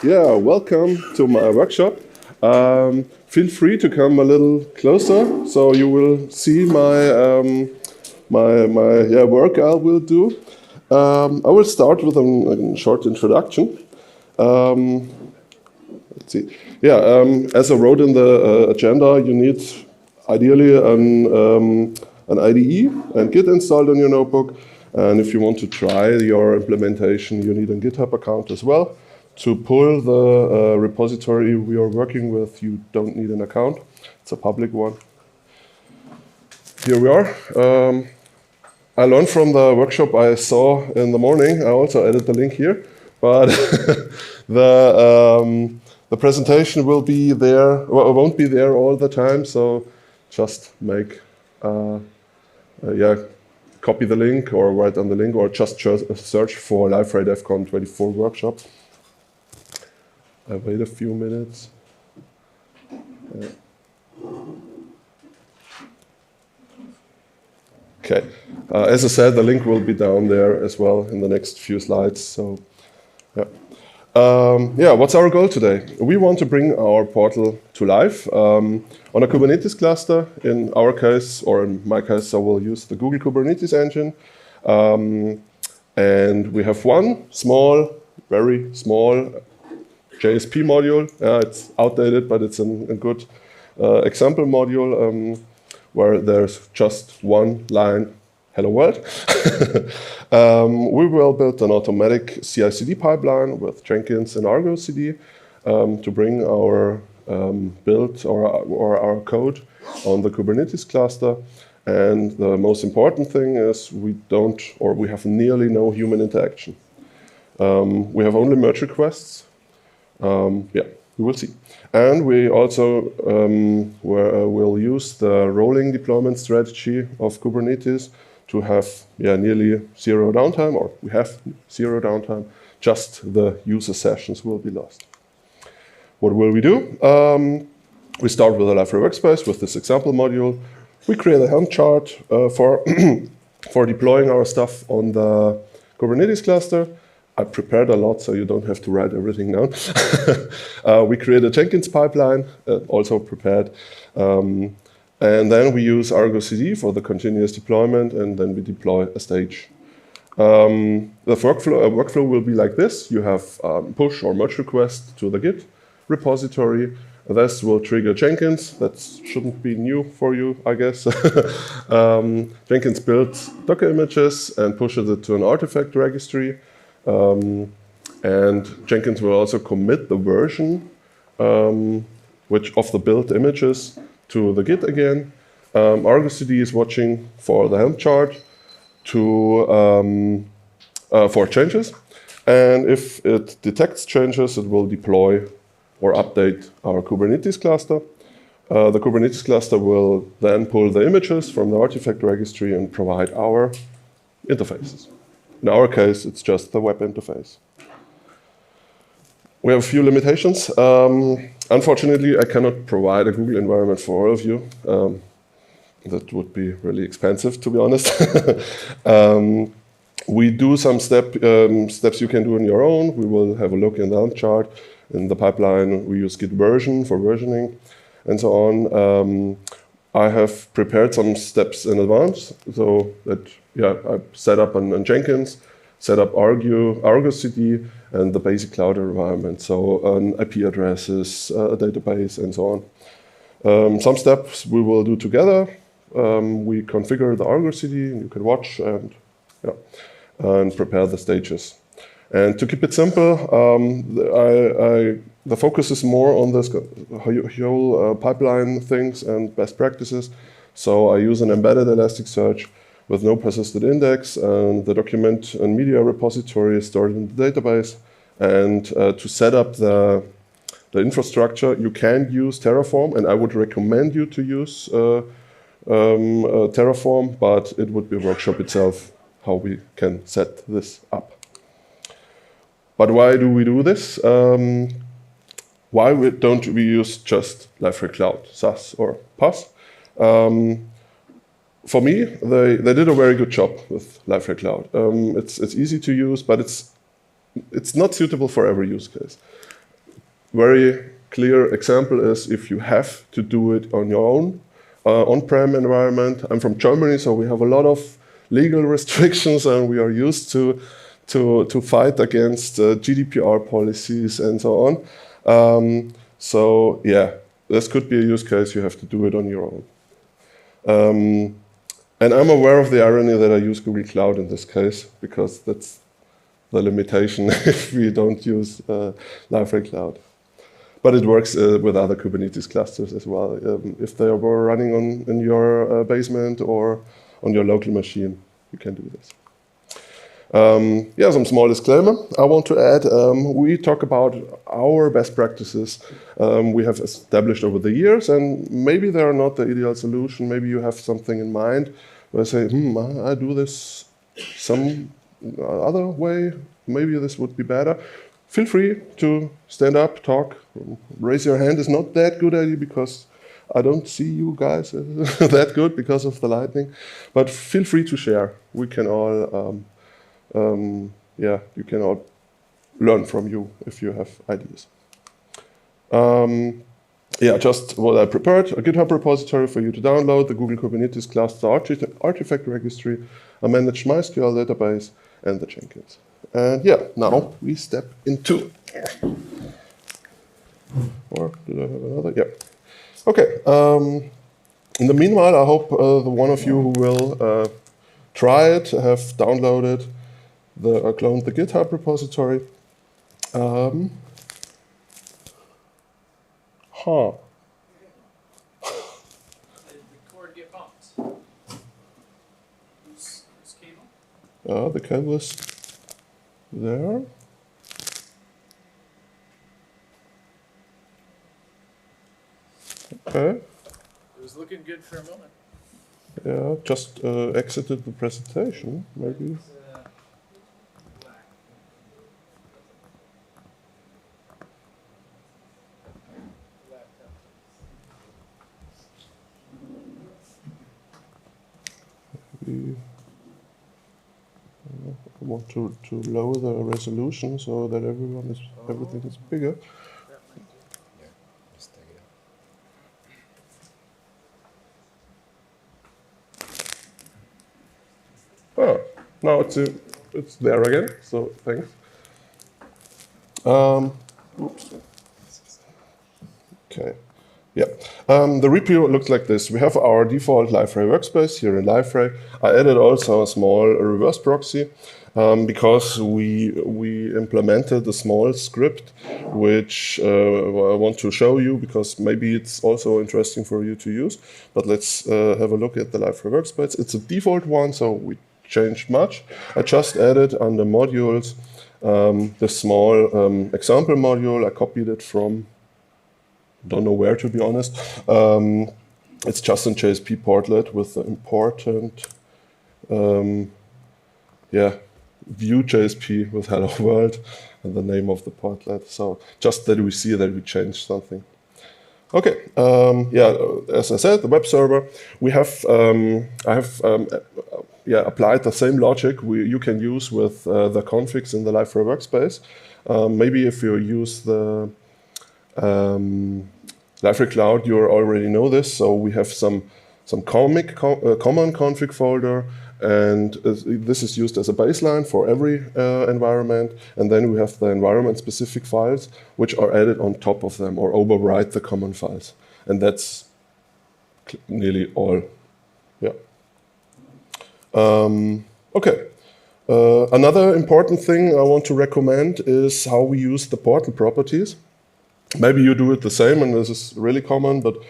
Yeah, welcome to my workshop. Feel free to come a little closer, so you will see my work I will do. I will start with a short introduction. Let's see. Yeah, as I wrote in the agenda, you need ideally an IDE and Git installed on your notebook. And if you want to try your implementation, you need a GitHub account as well. To pull the repository we are working with, you don't need an account. It's a public one. Here we are. I learned from the workshop I saw in the morning. I also added the link here. But the presentation will be there, well, it won't be there all the time, so just make, copy the link or write on the link or just search for Liferay Devcon 24 workshop. I wait a few minutes. Okay, as I said, the link will be down there as well in the next few slides. So, what's our goal today? We want to bring our portal to life on a Kubernetes cluster. In our case, or in my case, I will use the Google Kubernetes engine. And we have one small, very small JSP module. It's outdated, but it's a good example module where there's just one line, hello world. We will build an automatic CI/CD pipeline with Jenkins and Argo CD to bring our build or our code on the Kubernetes cluster. And the most important thing is we have nearly no human interaction. We have only merge requests. We will see. And we also will use the rolling deployment strategy of Kubernetes to have nearly zero downtime, or we have zero downtime, just the user sessions will be lost. What will we do? We start with a Liferay workspace with this example module. We create a Helm chart for deploying our stuff on the Kubernetes cluster. I prepared a lot, so you don't have to write everything down. We create a Jenkins pipeline, also prepared. And then we use Argo CD for the continuous deployment, and then we deploy a stage. The workflow will be like this. You have push or merge request to the Git repository. This will trigger Jenkins. That shouldn't be new for you, I guess. Jenkins builds Docker images and pushes it to an artifact registry. And Jenkins will also commit the version of the built images to the Git again. Argo CD is watching for the Helm chart for changes. And if it detects changes, it will deploy or update our Kubernetes cluster. The Kubernetes cluster will then pull the images from the artifact registry and provide our interfaces. In our case, it's just the web interface. We have a few limitations. Unfortunately, I cannot provide a Google environment for all of you. That would be really expensive, to be honest. We do some steps you can do on your own. We will have a look in the Helm chart. In the pipeline, we use Git version for versioning, and so on. I have prepared some steps in advance, so that I set up on Jenkins, set up Argo CD, and the basic cloud environment, so IP addresses, a database, and so on. Some steps we will do together. We configure the Argo CD, and you can watch and prepare the stages. And to keep it simple, the focus is more on this whole pipeline things and best practices. So I use an embedded Elasticsearch with no persisted index, and the document and media repository is stored in the database. And to set up the infrastructure, you can use Terraform, and I would recommend you to use Terraform, but it would be a workshop itself how we can set this up. But why do we do this? Why don't we use just Liferay Cloud, SaaS or PaaS? For me, they did a very good job with Liferay Cloud. It's easy to use, but it's not suitable for every use case. very clear example is if you have to do it on your own on-prem environment. I'm from Germany, so we have a lot of legal restrictions, and we are used to fight against GDPR policies and so on. So yeah, this could be a use case. You have to do it on your own. And I'm aware of the irony that I use Google Cloud in this case, because that's the limitation if we don't use Liferay Cloud. But it works with other Kubernetes clusters as well. If they were running in your basement or on your local machine, you can do this. Yeah, some small disclaimer I want to add. We talk about our best practices we have established over the years, and maybe they are not the ideal solution. Maybe you have something in mind where I say, I do this some other way. Maybe this would be better. Feel free to stand up, talk, raise your hand. Is not that good idea because I don't see you guys that good because of the lightning. But feel free to share. We can all, you can all learn from you if you have ideas. Yeah, just what I prepared, a GitHub repository for you to download, the Google Kubernetes cluster artifact registry, a managed MySQL database, and the Jenkins. And yeah, now we step into, or did I have another? Yeah. Okay. In the meanwhile, I hope the one of you who will try it have downloaded cloned the GitHub repository. The cable is there. Okay. It was looking good for a moment. Yeah, just exited the presentation, maybe. I want to lower the resolution so that everything is bigger. Oh, now it's there again. So thanks. Oops. Okay. Yeah. The repo looks like this. We have our default Liferay workspace here in Liferay. I added also a small reverse proxy because we implemented a small script which I want to show you because maybe it's also interesting for you to use. But let's have a look at the Liferay workspace. It's a default one, so we changed much. I just added under modules the small example module. I copied it from don't know where, to be honest. It's just an JSP portlet with the important view JSP with hello world and the name of the portlet. So just that we see that we changed something. Okay, as I said, the web server, we have, I have applied the same logic you can use with the configs in the Liferay workspace. Maybe if you use the Liferay Cloud, you already know this. So we have some common config folder, and this is used as a baseline for every environment. And then we have the environment-specific files, which are added on top of them or override the common files. And that's nearly all. Yeah. Okay. Another important thing I want to recommend is how we use the portal properties. Maybe you do it the same, and this is really common, but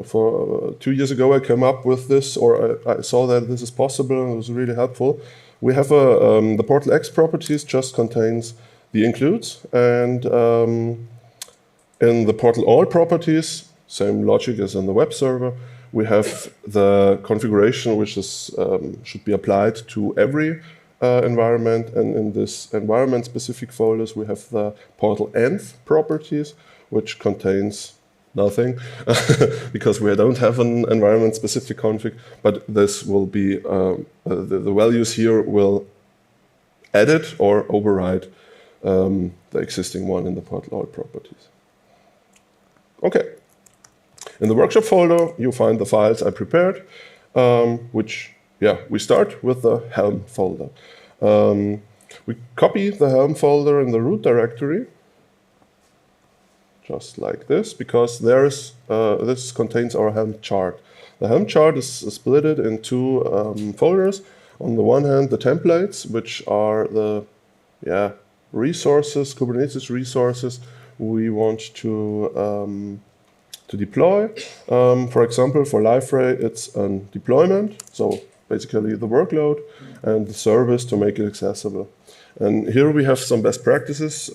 for 2 years ago I came up with this, or I saw that this is possible, and it was really helpful. We have the portal X properties just contains the includes, and in the portal all properties, same logic as in the web server, we have the configuration which is should be applied to every environment, and in this environment-specific folders we have the portal env properties, which contains nothing because we don't have an environment-specific config, but this will be the values here will edit or override the existing one in the portal all properties. Okay. In the workshop folder, you find the files I prepared, which, yeah, we start with the Helm folder. We copy the Helm folder in the root directory, just like this, because there is this contains our Helm chart. The Helm chart is split in two folders. On the one hand, the templates, which are the resources, Kubernetes resources we want to deploy. For example, for Liferay, it's a deployment, so basically the workload, and the service to make it accessible. And here we have some best practices.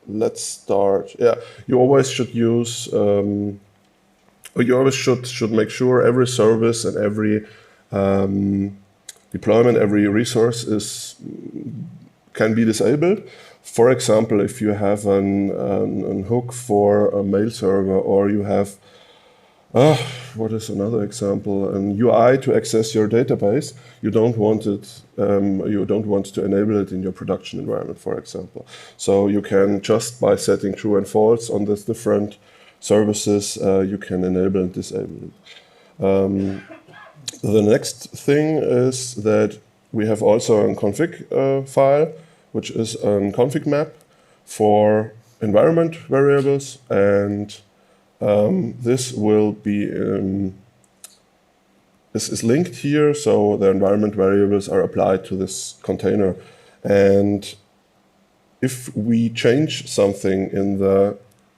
Let's start. Yeah, you always should use, you always should make sure every service and every deployment, every resource can be disabled. For example, if you have an hook for a mail server, or you have, what is another example? An UI to access your database. You don't want it. You don't want to enable it in your production environment, for example. So you can just by setting true and false on these different services, you can enable and disable it. The next thing is that we have also a config file, which is a config map for environment variables, and this will be this is linked here, so the environment variables are applied to this container. And if we change something in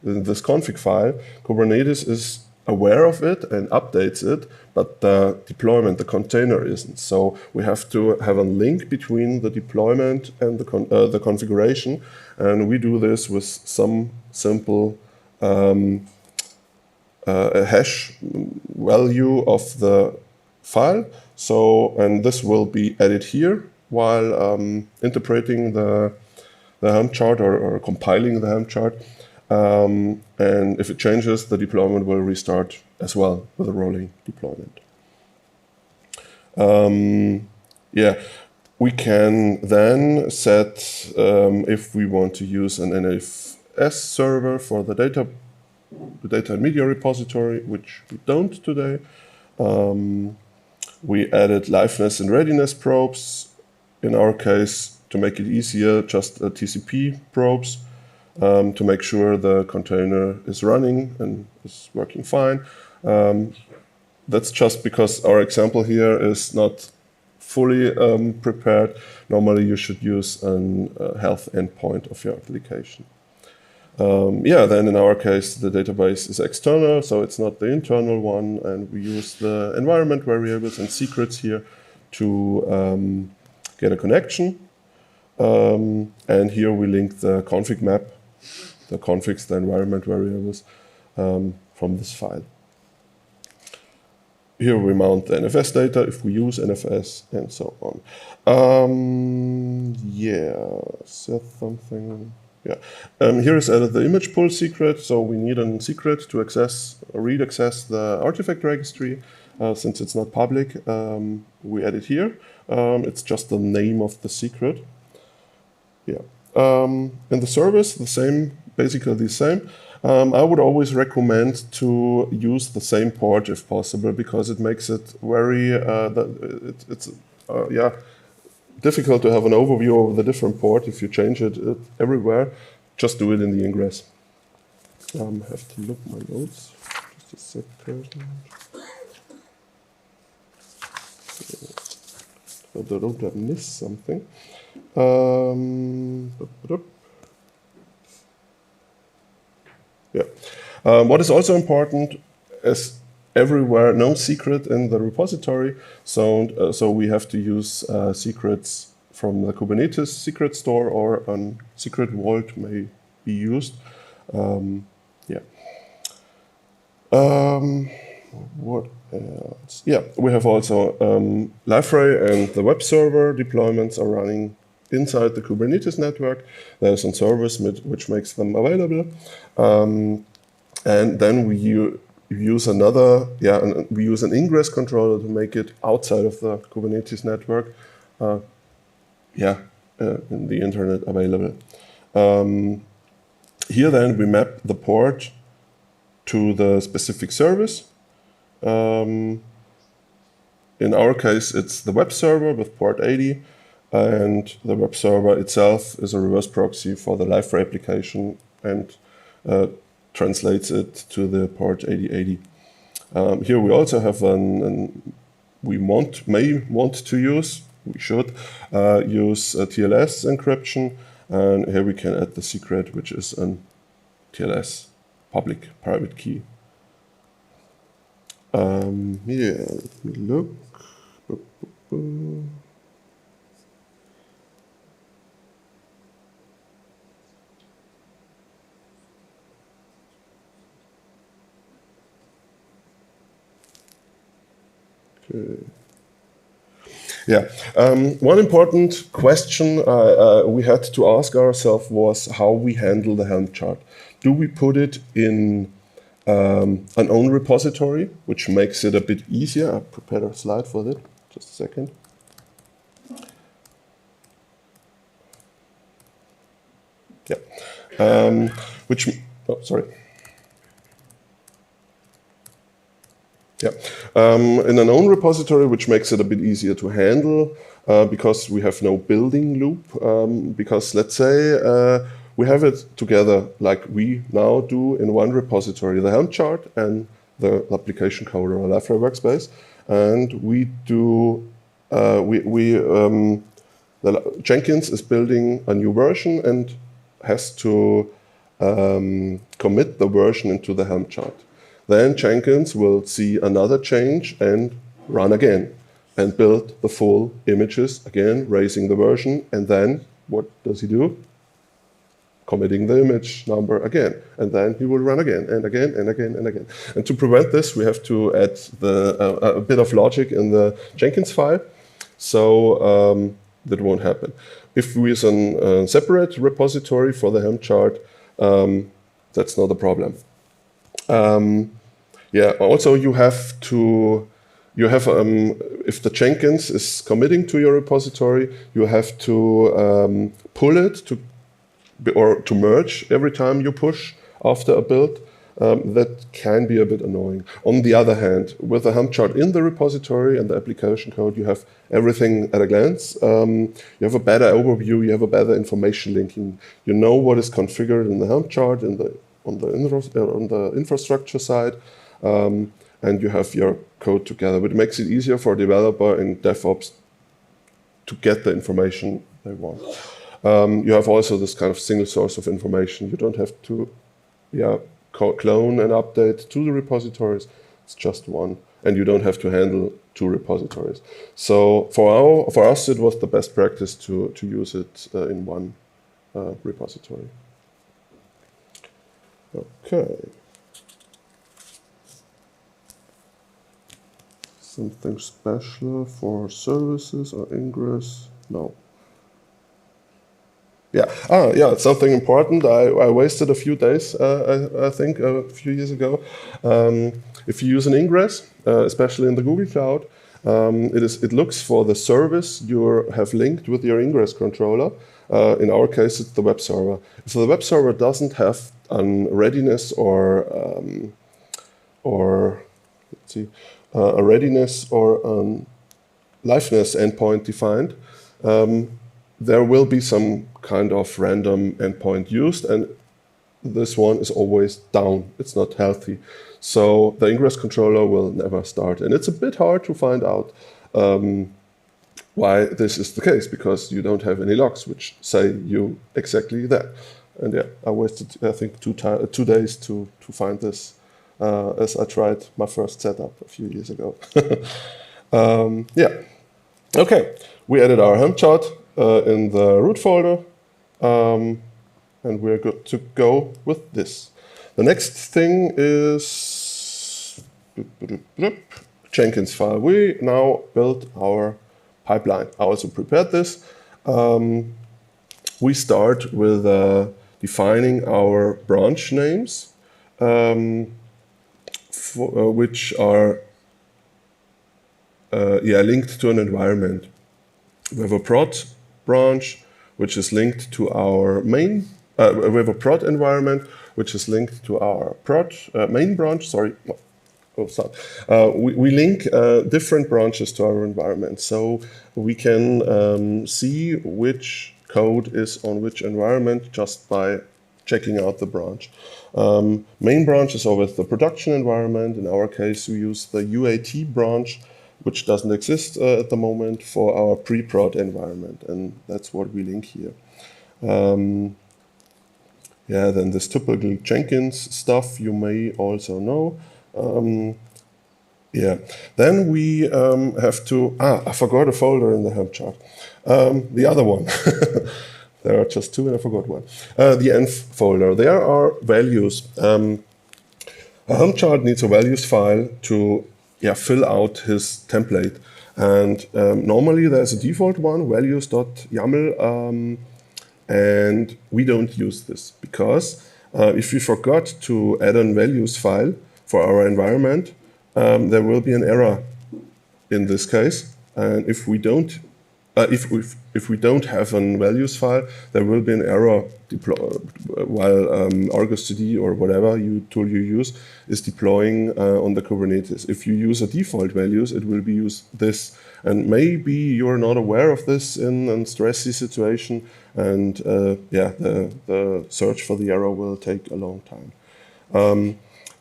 this config file, Kubernetes is aware of it and updates it, but the deployment, the container isn't. So we have to have a link between the deployment and the configuration, and we do this with some simple a hash value of the file. So, and this will be added here while interpreting the Helm chart or compiling the Helm chart. And if it changes, the deployment will restart as well with a rolling deployment. Yeah, we can then set, if we want to use an NFS server for the data and media repository, which we don't today. We added liveness and readiness probes. In our case, to make it easier, just TCP probes to make sure the container is running and is working fine. That's just because our example here is not fully prepared. Normally, you should use a health endpoint of your application. Yeah, then in our case, the database is external, so it's not the internal one, and we use the environment variables and secrets here to get a connection. And here we link the config map, the configs, the environment variables from this file. Here we mount the NFS data if we use NFS, and so on. Yeah, set something. Yeah, here is added the image pull secret. So we need a secret to access the artifact registry. Since it's not public, we add it here. It's just the name of the secret. Yeah. In the service, the same, basically the same. I would always recommend to use the same port if possible, because it makes it very difficult to have an overview over the different port if you change it everywhere. Just do it in the ingress. I have to look my notes. Just a second. So I don't miss something. Yeah. What is also important is everywhere, no secret in the repository. So we have to use secrets from the Kubernetes secret store, or a secret vault may be used. Yeah. What else? Yeah, we have also Liferay and the web server deployments are running inside the Kubernetes network. There's a service which makes them available. And then we use we use an ingress controller to make it outside of the Kubernetes network. in the internet available. Here then we map the port to the specific service. In our case, it's the web server with port 80, and the web server itself is a reverse proxy for the Liferay application and translates it to the port 8080. Here we also have we should use a TLS encryption, and here we can add the secret, which is an TLS public private key. Yeah, let me look. Okay. Yeah, one important question we had to ask ourselves was how we handle the Helm chart. Do we put it in an own repository, which makes it a bit easier? I prepared a slide for that, just a second. Yeah, Yeah, in an own repository, which makes it a bit easier to handle because we have no building loop. Because let's say we have it together like we now do in one repository, the Helm chart and the application code or Liferay workspace, and we do Jenkins is building a new version and has to commit the version into the Helm chart. Then Jenkins will see another change and run again and build the full images again, raising the version. And then what does he do? Committing the image number again. And then he will run again and again and again and again. And to prevent this, we have to add a bit of logic in the Jenkins file. So that won't happen. If we use a separate repository for the Helm chart, that's not a problem. Yeah, also you have if the Jenkins is committing to your repository, you have to pull it to merge every time you push after a build. That can be a bit annoying. On the other hand, with the Helm chart in the repository and the application code, you have everything at a glance. You have a better overview, you have a better information linking. You know what is configured in the Helm chart on the infrastructure side, and you have your code together. But it makes it easier for a developer in DevOps to get the information they want. You have also this kind of single source of information. You don't have to clone and update to the repositories. It's just one. And you don't have to handle two repositories. So for us, it was the best practice to use it in one repository. Okay. Something special for services or ingress? No. Yeah. Yeah. Something important. I wasted a few days. I think a few years ago. If you use an ingress, especially in the Google Cloud, it looks for the service you have linked with your ingress controller. In our case, it's the web server. If the web server doesn't have a readiness or let's see, a readiness or liveness endpoint defined, there will be some kind of random endpoint used, and this one is always down. It's not healthy. So the ingress controller will never start. And it's a bit hard to find out why this is the case, because you don't have any logs which say you exactly that. And yeah, I wasted, I think, 2 days to find this as I tried my first setup a few years ago. Yeah. Okay, we added our Helm chart in the root folder, and we're good to go with this. The next thing is Jenkins file. We now built our pipeline. I also prepared this. We start with defining our branch names, which are linked to an environment. We have a prod branch which is linked to our main. We have a prod environment, which is linked to our prod main branch. Sorry. Oh, sorry. We link different branches to our environment, so we can see which code is on which environment just by checking out the branch. Main branch is always the production environment. In our case, we use the UAT branch, which doesn't exist at the moment, for our pre-prod environment, and that's what we link here. Yeah, then this typical Jenkins stuff you may also know. Yeah, then we have to, I forgot a folder in the Helm chart. The other one, there are just two and I forgot one. The env folder, there are values. A Helm chart needs a values file to fill out his template. And normally there's a default one, values.yaml, and we don't use this because if we forgot to add a values file for our environment, there will be an error in this case. And if we don't, if we don't have a values file, there will be an error while Argus CD or whatever tool you use is deploying on the Kubernetes. If you use a default values, it will be use this. And maybe you're not aware of this in a stressy situation, and the search for the error will take a long time.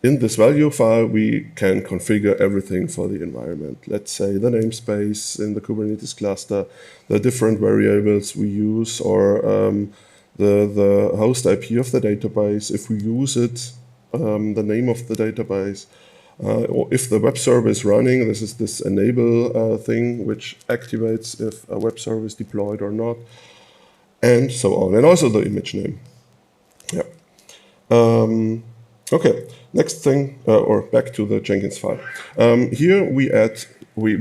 In this value file, we can configure everything for the environment. Let's say the namespace in the Kubernetes cluster, the different variables we use, or the host IP of the database, if we use it, the name of the database, or if the web server is running, this is this enable thing which activates if a web server is deployed or not, and so on, and also the image name. Yeah. Okay, next thing, or back to the Jenkins file. Here we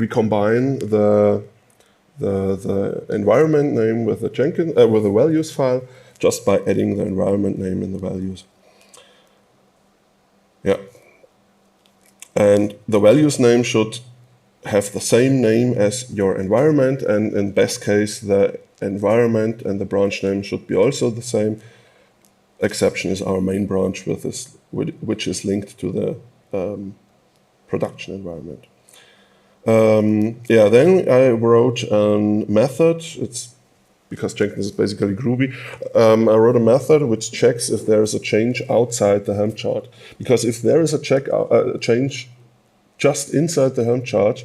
combine the environment name with the Jenkins with the values file just by adding the environment name in the values. Yeah, and the values name should have the same name as your environment, and in best case the environment and the branch name should be also the same. Exception is our main branch with this, which is linked to the production environment. Then I wrote a method. It's because Jenkins is basically Groovy. I wrote a method which checks if there is a change outside the Helm chart. Because if there is a change just inside the Helm chart,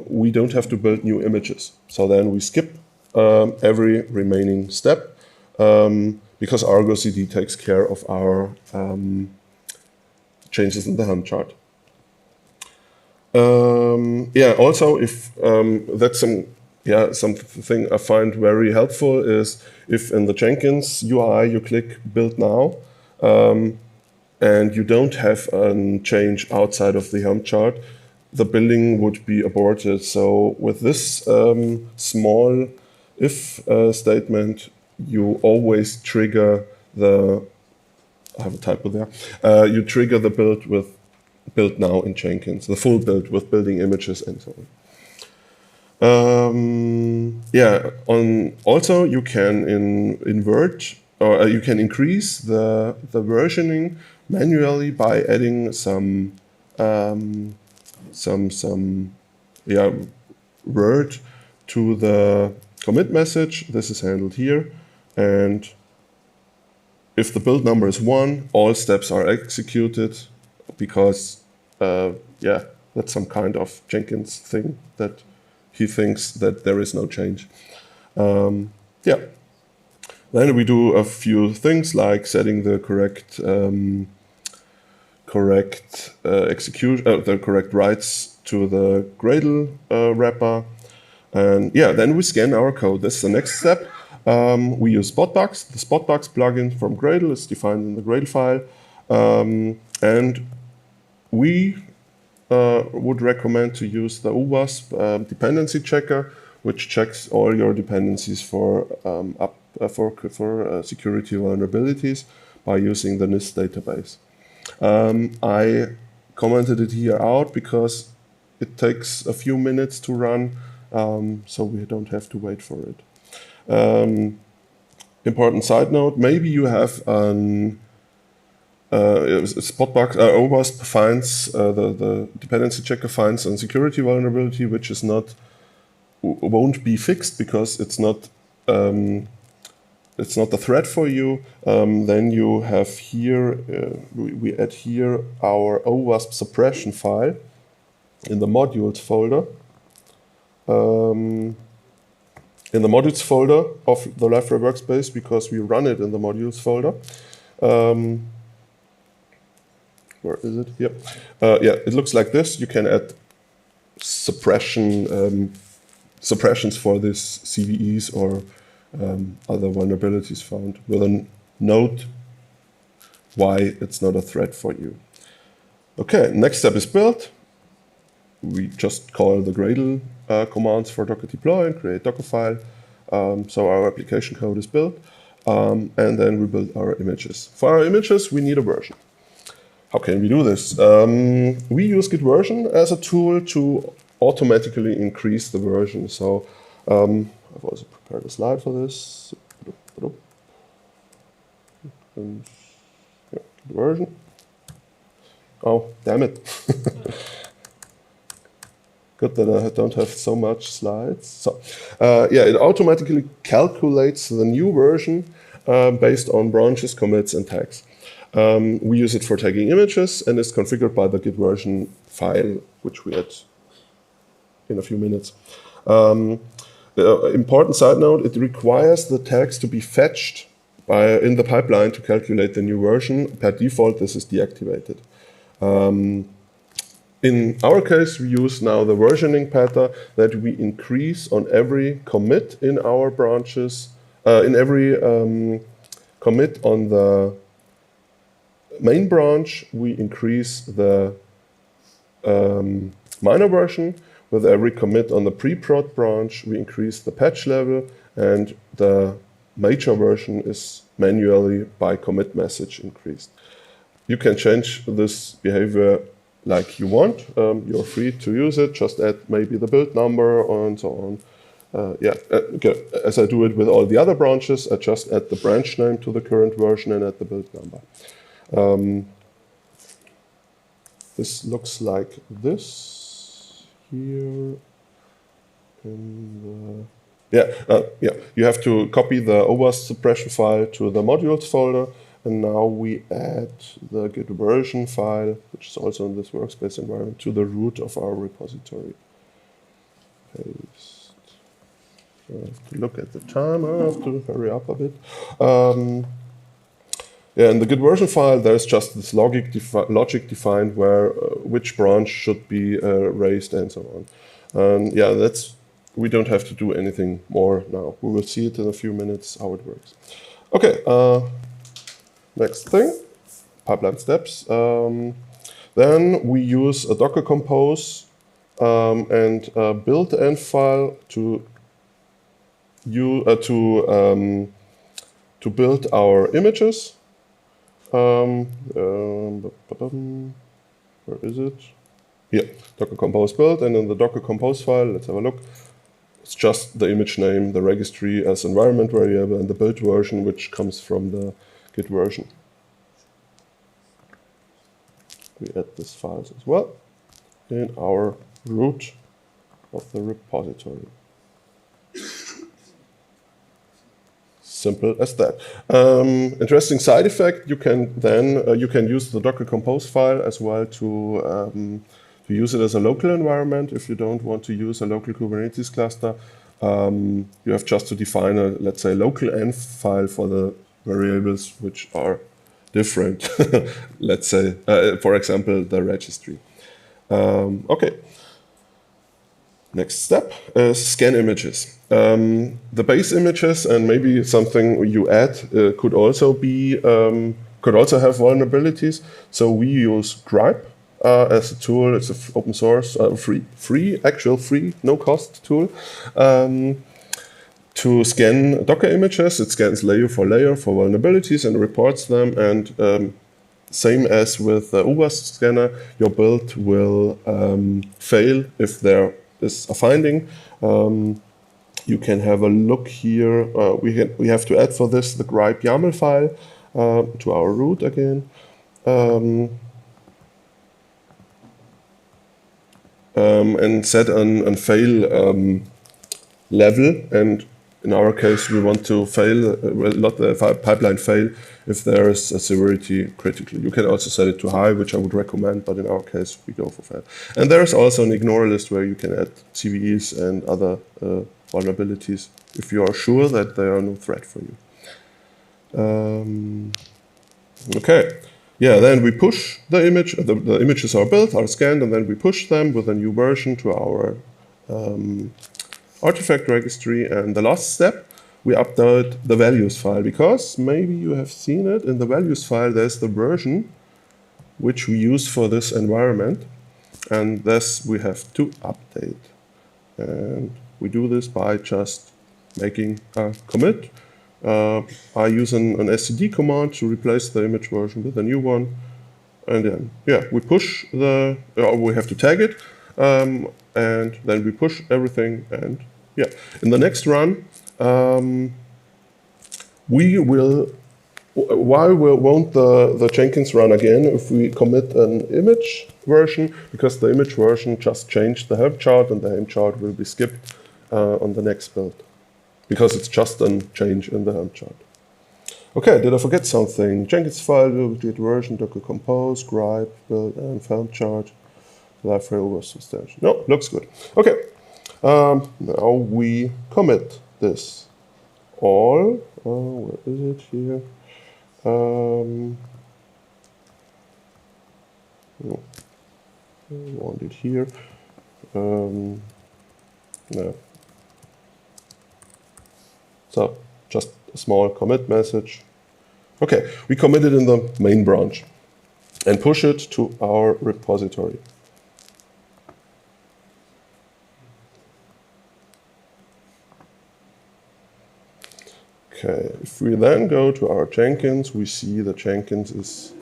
we don't have to build new images. So then we skip every remaining step because Argus CD takes care of our changes in the Helm chart. Also, if that's something I find very helpful is if in the Jenkins UI you click Build Now and you don't have a change outside of the Helm chart, the building would be aborted. So with this small if statement, you always trigger the, I have a typo there, you trigger the build with build now in Jenkins, the full build with building images and so on. Also you can invert, or you can increase the versioning manually by adding some word to the commit message. This is handled here, and if the build number is 1, all steps are executed because that's some kind of Jenkins thing that he thinks that there is no change. Then we do a few things like setting the correct the correct writes to the Gradle wrapper. And then we scan our code. That's the next step. We use Spotbox. The Spotbox plugin from Gradle is defined in the Gradle file. And we would recommend to use the UWASP dependency checker, which checks all your dependencies for security vulnerabilities by using the NIST database. I commented it here out because it takes a few minutes to run, so we don't have to wait for it. Important side note, maybe you have a spot box, OWASP finds, the dependency checker finds a security vulnerability which is won't be fixed because it's not a threat for you. Then you have here, we add here our OWASP suppression file in the modules folder. In the modules folder of the Liferay workspace, because we run it in the modules folder. Where is it? Yep. Yeah, it looks like this. You can add suppressions for these CVEs or other vulnerabilities found with a note why it's not a threat for you. Okay, next step is build. We just call the Gradle commands for Docker deploy and create Docker file. So our application code is built, and then we build our images. For our images, we need a version. How can we do this? We use Git version as a tool to automatically increase the version. So I've also prepared a slide for this. And, yeah, Git version. Oh, damn it. Good that I don't have so much slides. So, yeah, it automatically calculates the new version based on branches, commits, and tags. We use it for tagging images, and it's configured by the Git version file, which we add in a few minutes. Important side note, it requires the tags to be fetched in the pipeline to calculate the new version. Per default, this is deactivated. In our case, we use now the versioning pattern that we increase on every commit in our branches, in every commit on the main branch, we increase the minor version. With every commit on the pre-prod branch, we increase the patch level, and the major version is manually by commit message increased. You can change this behavior like you want. You're free to use it. Just add maybe the build number and so on. Yeah, okay. As I do it with all the other branches, I just add the branch name to the current version and add the build number. This looks like this here. Yeah, you have to copy the OWASP suppression file to the modules folder, and now we add the Git version file, which is also in this workspace environment, to the root of our repository. Paste. I have to look at the time. I have to hurry up a bit. Yeah, in the Git version file, there's just this logic defined where which branch should be raised and so on. And yeah, we don't have to do anything more now. We will see it in a few minutes how it works. Okay, next thing, pipeline steps. Then we use a Docker Compose and a build-end file to build our images. Where is it? Here, Docker Compose build, and in the Docker Compose file, let's have a look. It's just the image name, the registry as environment variable, and the build version, which comes from the Git version. We add these files as well in our root of the repository. Simple as that. Interesting side effect, you can use the Docker Compose file as well to use it as a local environment. If you don't want to use a local Kubernetes cluster, you have just to define a, let's say, local env file for the variables which are different. Let's say, for example, the registry. Okay. Next step is scan images. The base images and maybe something you add could also have vulnerabilities. So we use Gripe as a tool. It's an open source, free, no cost tool to scan Docker images. It scans layer for vulnerabilities and reports them. And same as with the OWASP scanner, your build will fail if there is a finding. You can have a look here. We have to add for this the gripe YAML file to our root again. And set an fail level, and in our case we want to fail, let the pipeline fail if there is a severity critical. You can also set it to high, which I would recommend, but in our case we go for fail. And there is also an ignore list where you can add CVEs and other vulnerabilities if you are sure that they are no threat for you. Okay. Yeah, then we push the image. The images are built, are scanned, and then we push them with a new version to our artifact registry. And the last step, we update the values file, because maybe you have seen it in the values file. There's the version which we use for this environment, and this we have to update. And we do this by just making a commit. I use an SCD command to replace the image version with a new one, and then we push the. We have to tag it, and then we push everything. And in the next run, we will. Why won't the Jenkins run again if we commit an image version? Because the image version just changed the helm chart, and the helm chart will be skipped on the next build, because it's just a change in the helm chart. Okay, did I forget something? Jenkins file, git version, docker compose, gripe, build, and helm chart, Liferay oversubstantiation. No, looks good. Okay, now we commit this all. Where is it here? I want it here. No. So just a small commit message. Okay, we commit it in the main branch and push it to our repository. Okay, if we then go to our Jenkins, we see that Jenkins is.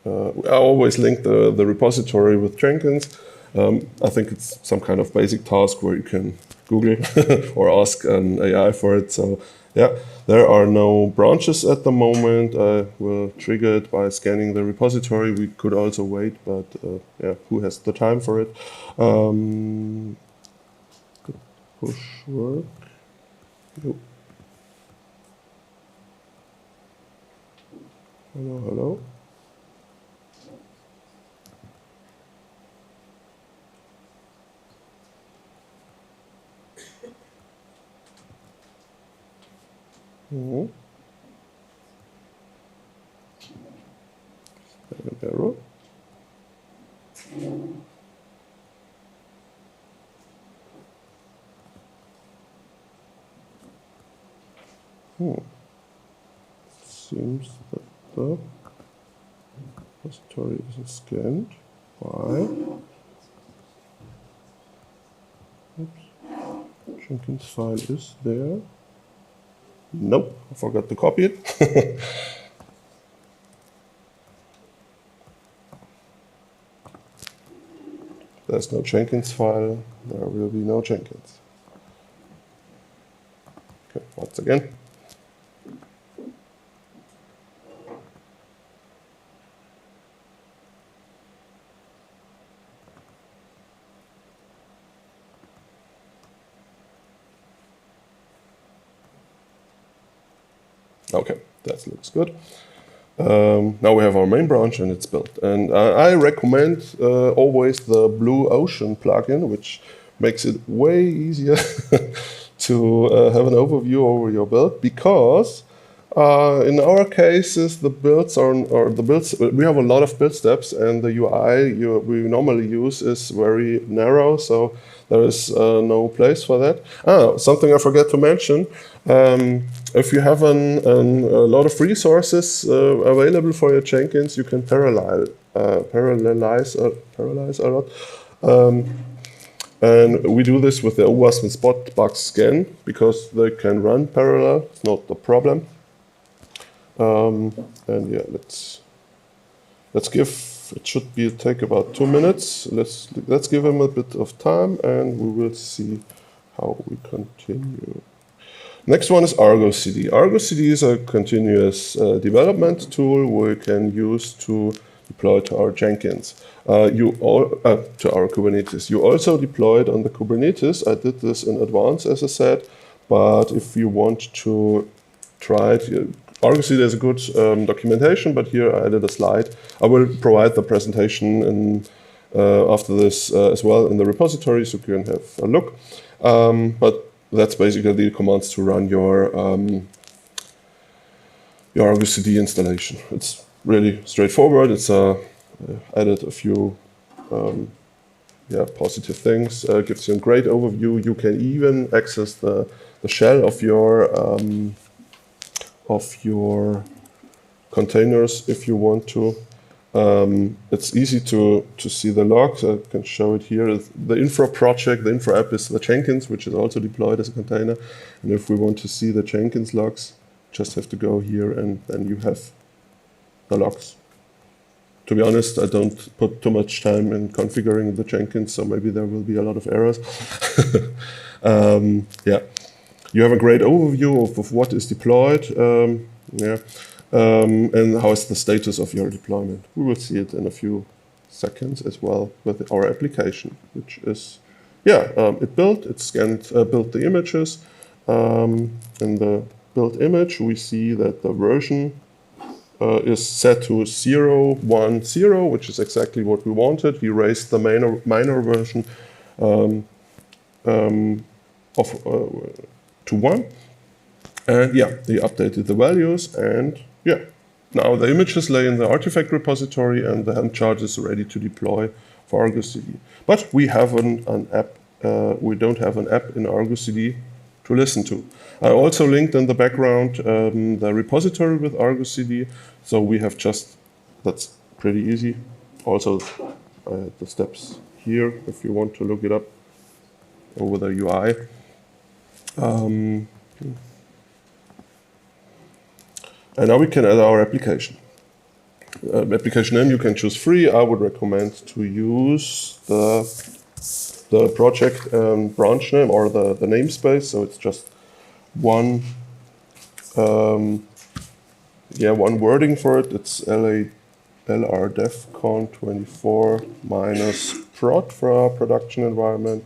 I always link the repository with Jenkins. I think it's some kind of basic task where you can Google or ask an AI for it. So there are no branches at the moment. I will trigger it by scanning the repository. We could also wait, but who has the time for it? Push work. Hello, hello. An error. Seems that the repository isn't scanned. Why? Oops. Jenkins file is there. Nope, I forgot to copy it. There's no Jenkins file. There will be no Jenkins. Okay, once again. Okay, that looks good. Now we have our main branch and it's built. And I recommend always the Blue Ocean plugin, which makes it way easier to have an overview over your build, because in our cases the builds we have a lot of build steps, and the UI we normally use is very narrow, so there is no place for that. Something I forgot to mention. If you have a lot of resources available for your Jenkins, you can parallelize a lot. And we do this with the OWASP and Spot bug scan, because they can run parallel. It's not the problem. And let's give It should take about 2 minutes. Let's give him a bit of time, and we will see how we continue. Next one is Argo CD. Argo CD is a continuous development tool we can use to deploy to our Jenkins, to our Kubernetes. You also deploy it on the Kubernetes. I did this in advance, as I said, but if you want to try it, Argo CD has a good documentation, but here I added a slide. I will provide the presentation after this as well in the repository, so you can have a look. But that's basically the commands to run your Argo CD installation. It's really straightforward. It's added a few positive things. Gives you a great overview. You can even access the shell of your containers if you want to. It's easy to see the logs. I can show it here. The infra project, the infra app is the Jenkins, which is also deployed as a container. And if we want to see the Jenkins logs, just have to go here and then you have the logs. To be honest, I don't put too much time in configuring the Jenkins, so maybe there will be a lot of errors. You have a great overview of what is deployed. And how is the status of your deployment. We will see it in a few seconds as well with our application, which is, it built the images. In the built image, we see that the version is set to 0.1.0, which is exactly what we wanted. We raised the minor version to 1. And they updated the values, and now the images lay in the artifact repository and the Helm chart is ready to deploy for Argo CD. But we have an app, we don't have an app in Argo CD to listen to. I also linked in the background the repository with Argo CD, so we have that's pretty easy. Also, I had the steps here if you want to look it up over the UI. And now we can add our application. Application name you can choose free. I would recommend to use the project branch name or the namespace. So it's just one wording for it. It's Liferay Devcon 24 minus prod for our production environment.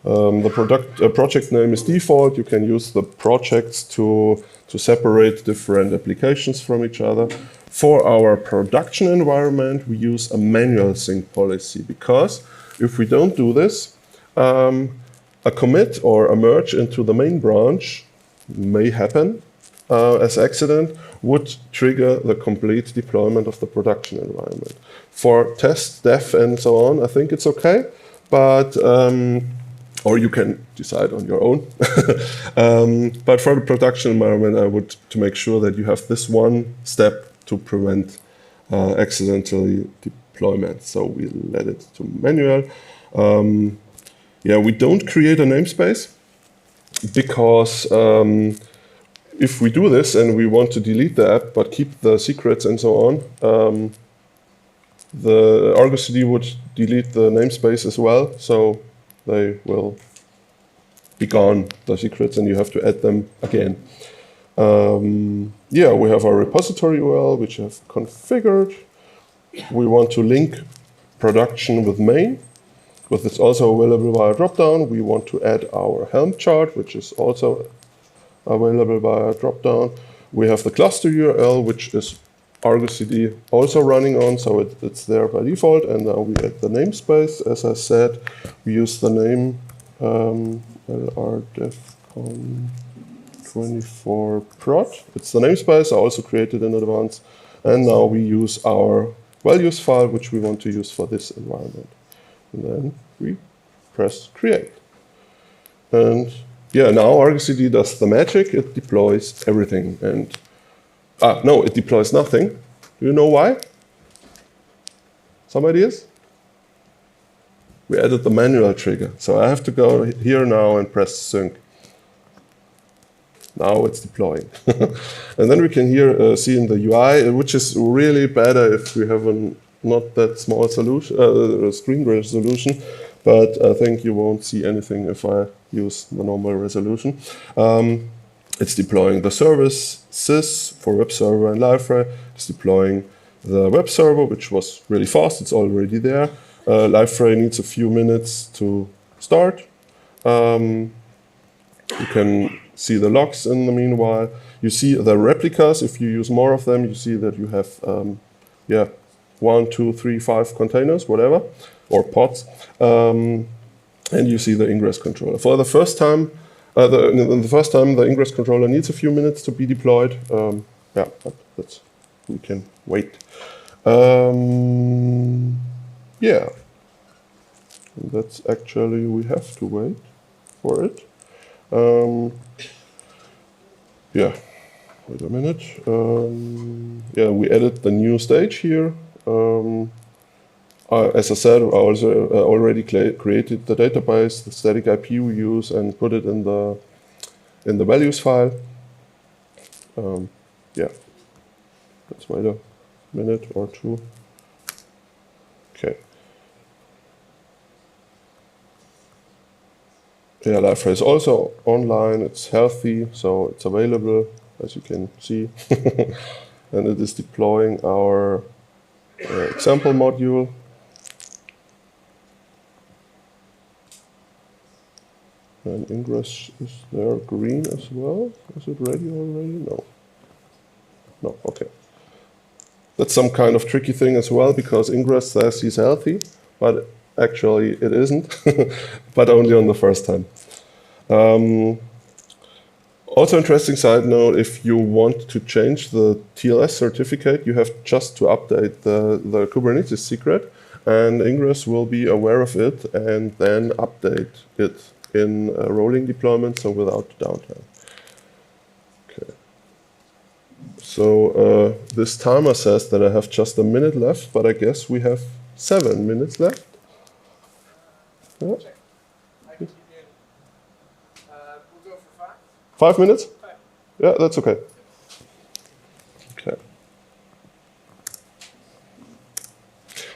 The project name is default. You can use the projects to separate different applications from each other. For our production environment, we use a manual sync policy because if we don't do this, a commit or a merge into the main branch may happen as accident, would trigger the complete deployment of the production environment. For test, dev, and so on, I think it's okay, but or you can decide on your own. But for the production environment, I would to make sure that you have this one step to prevent accidentally deployment. So we let it to manual. We don't create a namespace because if we do this and we want to delete the app but keep the secrets and so on, the Argo CD would delete the namespace as well. So they will be gone, the secrets, and you have to add them again. We have our repository URL, which I have configured. We want to link production with main, but it's also available via dropdown. We want to add our Helm chart, which is also available via dropdown. We have the cluster URL, which is Argo CD also running on, so it's there by default. And now we add the namespace. As I said, we use the name Liferay Devcon 24 prod. It's the namespace I also created in advance. And now we use our values file, which we want to use for this environment. And then we press create. And now Argo CD does the magic. It deploys everything. And no, it deploys nothing. Do you know why? Some ideas? We added the manual trigger. So I have to go here now and press sync. Now it's deploying. And then we can here see in the UI, which is really better if we have an not that small solution, screen resolution, but I think you won't see anything if I use the normal resolution. It's deploying the services for web server and Liferay. It's deploying the web server, which was really fast. It's already there. Liferay needs a few minutes to start. You can see the logs in the meanwhile. You see the replicas. If you use more of them, you see that you have 1, 2, 3, 5 containers, whatever, or pods. And you see the ingress controller. For the first time, the ingress controller needs a few minutes to be deployed. But we can wait. That's actually, we have to wait for it. Wait a minute. We added the new stage here. As I said, I also already created the database, the static IP we use, and put it in the values file. Let's wait a minute or two. Okay. Yeah, Liferay is also online. It's healthy, so it's available, as you can see, and it is deploying our example module. And ingress is there green as well. Is it ready already? No. No, okay. That's some kind of tricky thing as well, because ingress says he's healthy, but actually it isn't, but only on the first time. Also interesting side note, if you want to change the TLS certificate, you have just to update the Kubernetes secret, and ingress will be aware of it and then update it in a rolling deployment, so without downtime. Okay. So this timer says that I have just a minute left, but I guess we have 7 minutes left. Yeah. I can keep you in. We'll go for 5. 5 minutes? 5. Yeah, that's okay. Okay.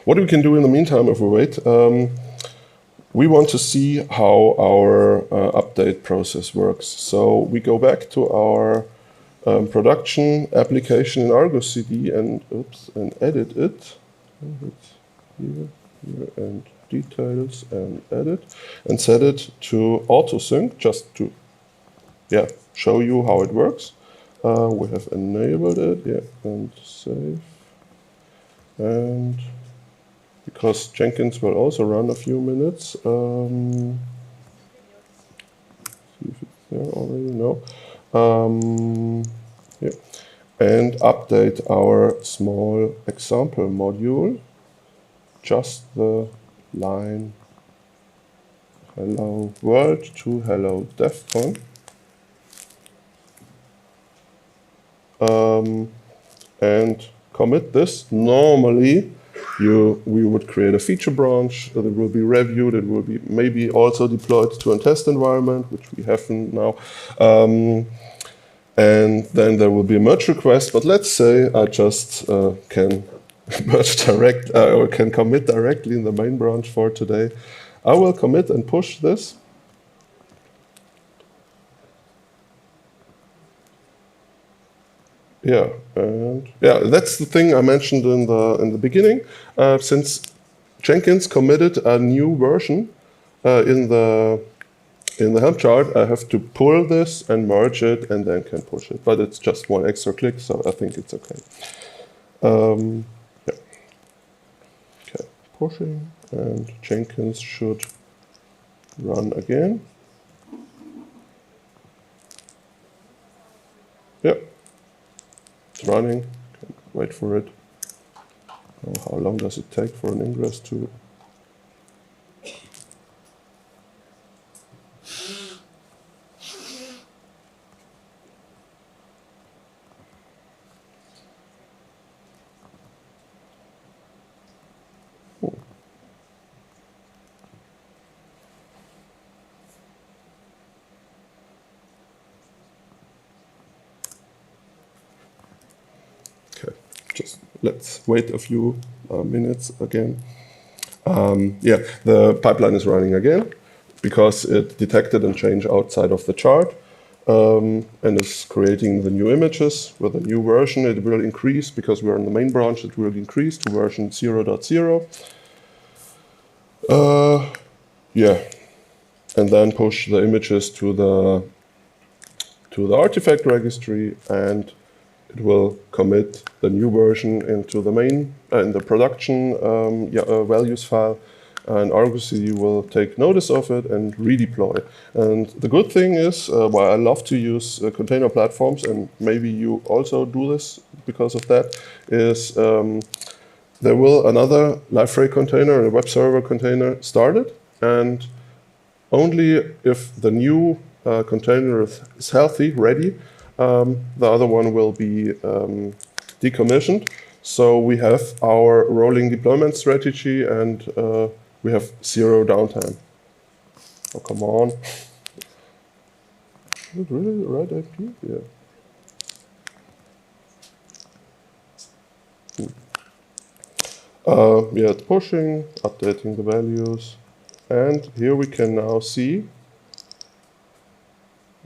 What we can do in the meantime if we wait, we want to see how our update process works. So we go back to our production application in Argo CD and edit it. Here, and details and edit, and set it to auto-sync, just to show you how it works. We have enabled it, and save. And because Jenkins will also run a few minutes, see if it's there already, no. And update our small example module, just the line hello world to hello Devcon. And commit this. Normally, we would create a feature branch that will be reviewed. It will be maybe also deployed to a test environment, which we haven't now. And then there will be a merge request. But let's say I just can merge or can commit directly in the main branch for today. I will commit and push this. That's the thing I mentioned in the beginning. Since Jenkins committed a new version in the help chart, I have to pull this and merge it, and then can push it. But it's just one extra click, so I think it's okay. Okay, pushing, and Jenkins should run again. Yeah. Running. Okay, wait for it. Oh, how long does it take for an ingress to? Just let's wait a few minutes again. Yeah, the pipeline is running again because it detected a change outside of the chart and is creating the new images. With a new version, it will increase because we're in the main branch. It will increase to version 0.0. Yeah, and then push the images to the artifact registry, and it will commit the new version into the main in the production values file, and Argus CD will take notice of it and redeploy. And the good thing is, why I love to use container platforms, and maybe you also do this because of that, is there will another Liferay container, a web server container started, and only if the new container is healthy, ready, the other one will be decommissioned. So we have our rolling deployment strategy, and we have 0 downtime. Oh, come on. Is it really the right IP? Yeah. Yeah, it's pushing, updating the values. And here we can now see,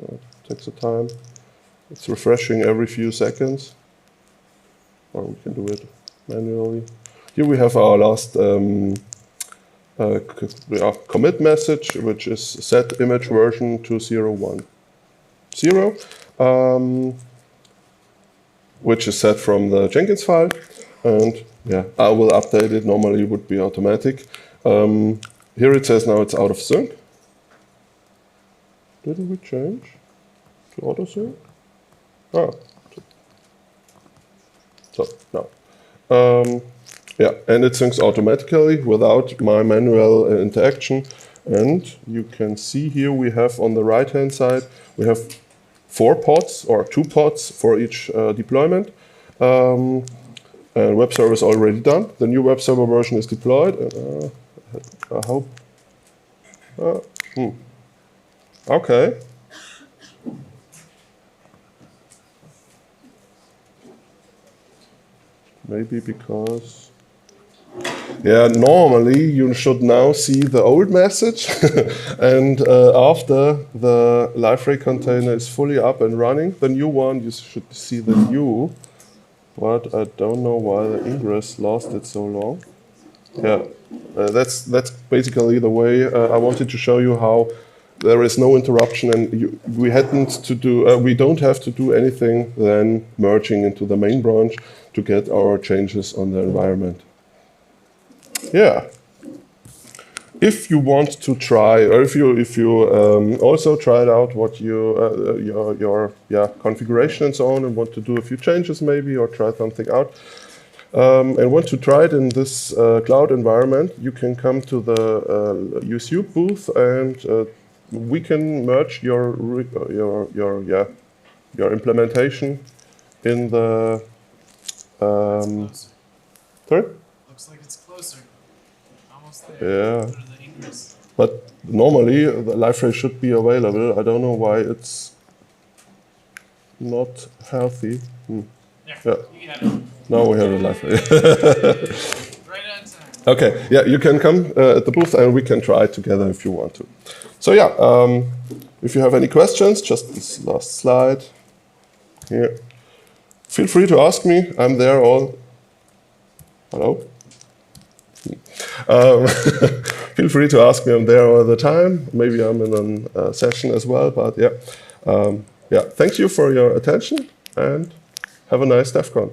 it takes a time, it's refreshing every few seconds, or we can do it manually. Here we have our last commit message, which is set image version to 0.1.0, which is set from the Jenkins file. And yeah, I will update it. Normally it would be automatic. Here it says now it's out of sync. Didn't we change to auto sync? Ah, so now. Yeah, and it syncs automatically without my manual interaction. And you can see here we have on the right hand side, we have 4 pods or 2 pods for each deployment. And web server is already done. The new web server version is deployed. I hope. Okay. Maybe because. Yeah, normally you should now see the old message, and after the Liferay container is fully up and running, the new one, you should see the new. But I don't know why the ingress lasted so long. Yeah, that's basically the way I wanted to show you how there is no interruption, and we don't have to do anything than merging into the main branch to get our changes on the environment. Yeah. If you want to try, or if you also tried out what your configuration and so on, and want to do a few changes maybe, or try something out, and want to try it in this cloud environment, you can come to the USU booth, and we can merge your implementation in the. Sorry? Looks like it's closer. Almost there. Yeah. But normally the Liferay should be available. I don't know why it's not healthy. Yeah. You can have it. Now we have a Liferay. Right on time. Okay, yeah, you can come at the booth and we can try it together if you want to. So yeah, if you have any questions, just this last slide here. Feel free to ask me. I'm there all. Hello? Feel free to ask me. I'm there all the time. Maybe I'm in a session as well, but yeah. Yeah, thank you for your attention and have a nice DEF CON.